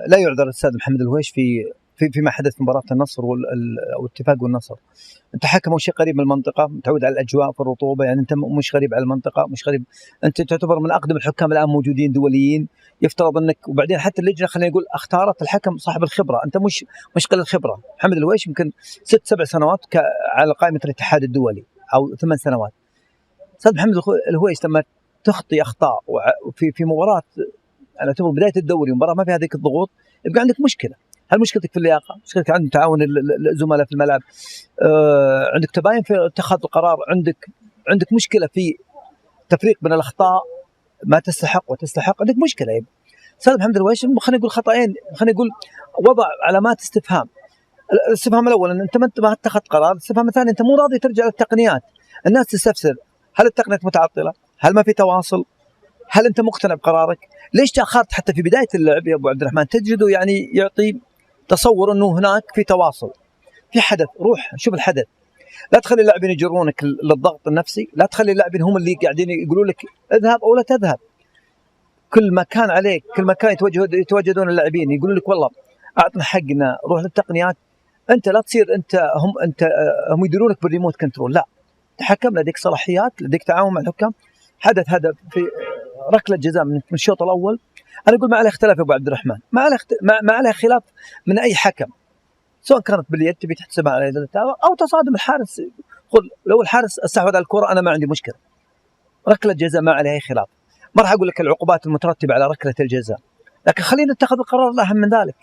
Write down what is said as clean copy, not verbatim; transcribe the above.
لا يعذر الاستاذ محمد الهويش فيما حدث في مباراه النصر والاتفاق والنصر. انت حكم شيء قريب من المنطقه، متعود على الاجواء في الرطوبه، يعني انت مش غريب على المنطقه، مش غريب، انت تعتبر من اقدم الحكام الان موجودين دوليين، يفترض انك، وبعدين حتى اللجنه خلينا نقول اختارت الحكم صاحب الخبره، انت مش قليل الخبره. محمد الهويش يمكن 6-7 سنوات على قائمه الاتحاد الدولي او 8 سنوات. استاذ محمد الهويش لما تخطي اخطاء في مباراه انا اعتبر بدايه الدوري ومباراه ما فيها هذيك الضغوط، يبقى عندك مشكله. هل مشكلتك في اللياقه؟ مشكلتك عند تعاون الزملاء في الملعب؟ عندك تباين في اتخاذ القرار، عندك مشكله في تفريق بين الاخطاء ما تستحق وتستحق، عندك مشكله. يبقى استاذ محمد الهويش خلينا نقول خطأين، خلينا نقول وضع علامات استفهام. الاستفهام الاول ان انت ما اتخذت قرار، الاستفهام الثاني انت مو راضي ترجع للتقنيات. الناس تستفسر هل التقنيات متعطله؟ هل ما في تواصل؟ هل انت مقتنع بقرارك؟ ليش تاخرت حتى في بدايه اللعب يا ابو عبد الرحمن؟ تجده يعني يعطي تصور انه هناك في تواصل، في حدث، روح شوف الحدث. لا تخلي اللاعبين يجرونك للضغط النفسي، لا تخلي اللاعبين هم اللي قاعدين يقولوا لك اذهب او لا تذهب. كل ما كان عليك، كل ما كان يتواجدون اللاعبين يقولوا لك والله اعطنا حقنا، روح للتقنيات. انت لا تصير هم يديرونك بالريموت كنترول، لا. تحكم، لديك صلاحيات، لديك تعاون مع الحكام. حدث هذا في ركله جزاء من الشوط الاول، انا اقول ما عليه اختلاف يا ابو عبد الرحمن، ما عليه خلاف من اي حكم، سواء كانت باليد تبي تحسبها على يد او تصادم الحارس. لو الحارس استحوذ على الكره انا ما عندي مشكله، ركله جزاء ما عليها اي خلاف. ما راح اقول لك العقوبات المترتبه على ركله الجزاء، لكن خلينا نتخذ القرار الاهم من ذلك.